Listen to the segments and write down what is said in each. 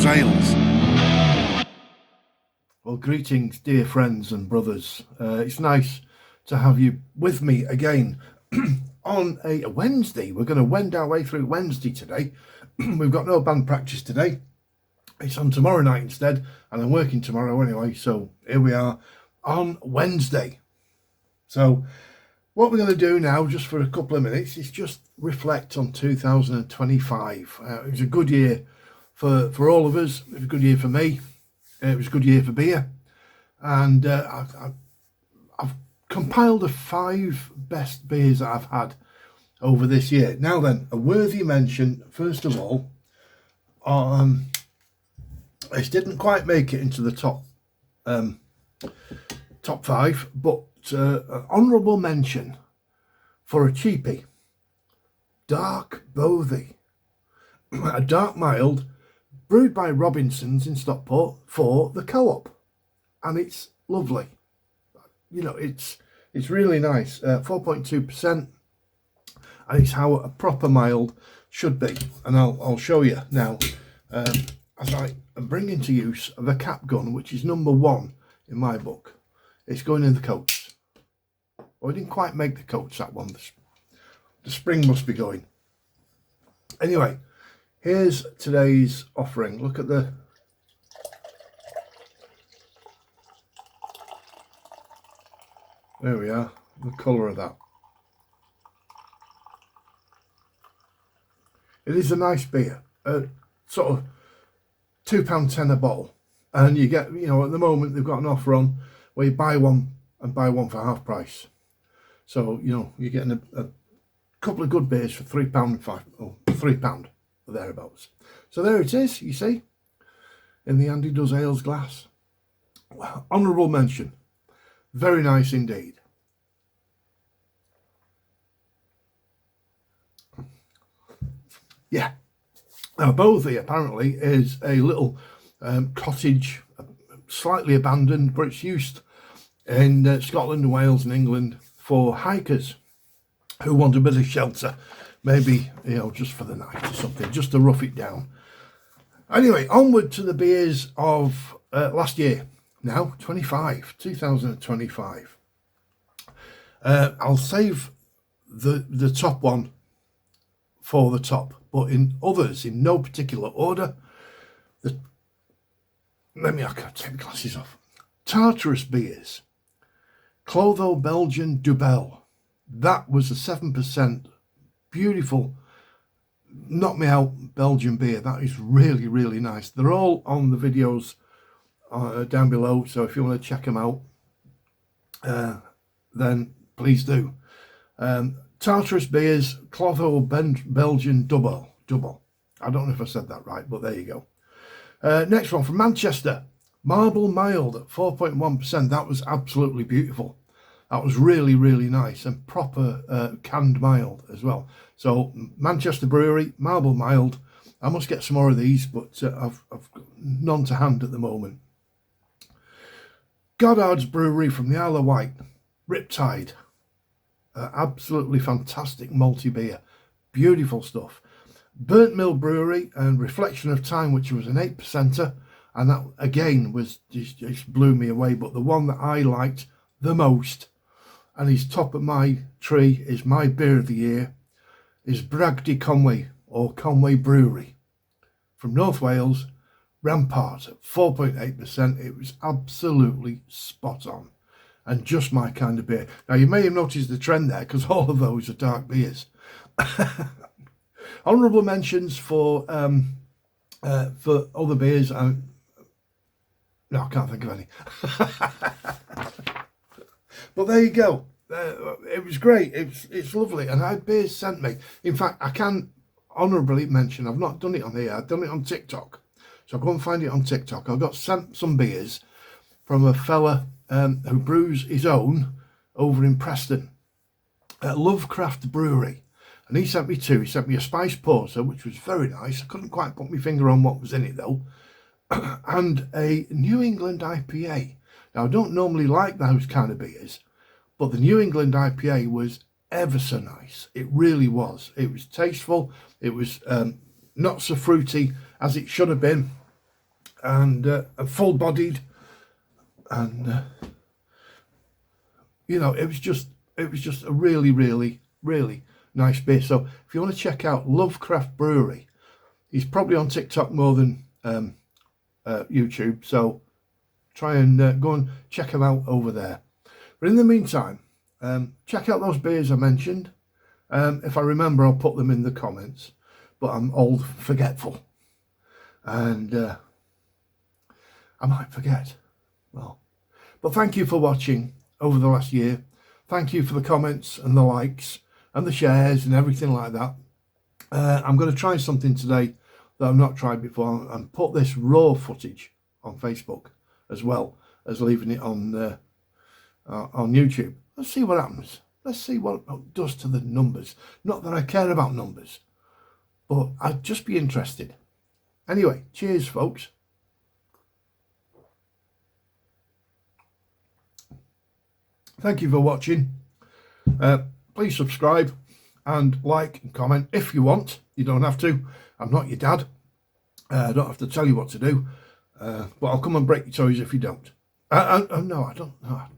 Ales. Well, greetings, dear friends and brothers. It's nice to have you with me again on a Wednesday. We're going to wend our way through Wednesday today. We've got no band practice today. It's on tomorrow night instead, and I'm working tomorrow anyway. So here we are on Wednesday. So what we're going to do now, just for a couple of minutes, is just reflect on 2025. It was a good year for all of us. It was a good year for me. It was a good year for beer, and I've compiled the 5 best beers that I've had over this year. Now then, a worthy mention, first of all, this didn't quite make it into the top 5, but an honourable mention for a cheapie, Dark Bothy, a dark mild, brewed by Robinsons in Stockport for the Co-op, and it's lovely. You know, it's really nice. 4.2%, and it's how a proper mild should be. And I'll show you now as I am bringing to use the Cap Gun, which is number 1 in my book. It's going in the coats. Oh, I didn't quite make the coats, that one. The spring must be going. Anyway, here's today's offering. Look at there we are, the colour of that. It is a nice beer, sort of £2.10 a bottle, and you get, you know, at the moment they've got an offer on where you buy one and buy one for half price. So, you know, you're getting a couple of good beers for £3 or thereabouts. So there it is, you see, in the Andy Does Ales glass. Well, honourable mention. Very nice indeed. Yeah. Now, Bothy apparently is a little cottage, slightly abandoned, but it's used in Scotland and Wales and England for hikers who want a bit of shelter. Maybe, you know, just for the night or something, just to rough it down. Anyway, onward to the beers of last year. Now, 2025. I'll save the top one for the top, but in others, in no particular order. I can't take the glasses off. Tartarus beers. Clotho Belgian Dubel. That was a 7%. Beautiful, knock me out Belgian beer. That is really, really nice. They're all on the videos down below, so if you want to check them out, then please do. Tartarus beers, Clotho Belgian Double. I don't know if I said that right, but there you go. Next one from Manchester, Marble Mild at 4.1%. That was absolutely beautiful. That was really, really nice, and proper canned mild as well. So Manchester Brewery, Marble Mild. I must get some more of these, but I've got none to hand at the moment. Goddard's Brewery from the Isle of Wight, Riptide. Absolutely fantastic malty beer. Beautiful stuff. Burnt Mill Brewery and Reflection of Time, which was an 8%er, and that again was just blew me away. But the one that I liked the most, and he's top of my tree, is my beer of the year, is Bragdy Conway, or Conway Brewery from North Wales, Rampart at 4.8%. It was absolutely spot on and just my kind of beer. Now, you may have noticed the trend there, because all of those are dark beers. Honourable mentions for other beers. No, I can't think of any. But there you go. It was great. It's lovely, and I had beers sent me. In fact, I can honourably mention, I've not done it on here. I've done it on TikTok, so go and find it on TikTok. I got sent some beers from a fella who brews his own over in Preston at Lovecraft Brewery, and he sent me 2. He sent me a spice porter, which was very nice. I couldn't quite put my finger on what was in it though, and a New England IPA. Now, I don't normally like those kind of beers, but the New England IPA was ever so nice. It really was. It was tasteful. It was not so fruity as it should have been. and full-bodied, and you know, it was just a really, really, really nice beer. So if you want to check out Lovecraft Brewery, he's probably on TikTok more than YouTube, so try and go and check him out over there. But in the meantime, check out those beers I mentioned. If I remember, I'll put them in the comments, but I'm old forgetful, and I might forget. Well, but thank you for watching over the last year. Thank you for the comments and the likes and the shares and everything like that. I'm going to try something today that I've not tried before, and put this raw footage on Facebook as well as leaving it on YouTube. Let's see what happens. Let's see what it does to the numbers. Not that I care about numbers, but I'd just be interested. Anyway, cheers, folks. Thank you for watching. Please subscribe and like and comment if you want. You don't have to. I'm not your dad. I don't have to tell you what to do. But I'll come and break your toys if you don't. No, I don't. No, I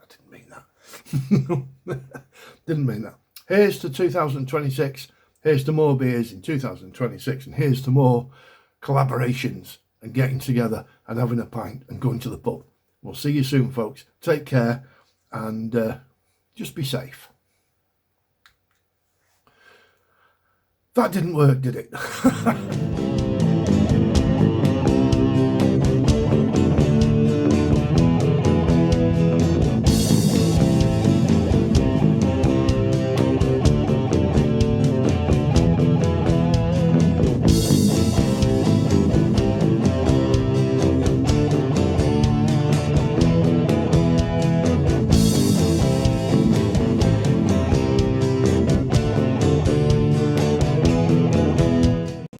didn't mean that. Didn't mean that. Here's to 2026. Here's to more beers in 2026. And here's to more collaborations and getting together and having a pint and going to the pub. We'll see you soon, folks. Take care and just be safe. That didn't work, did it?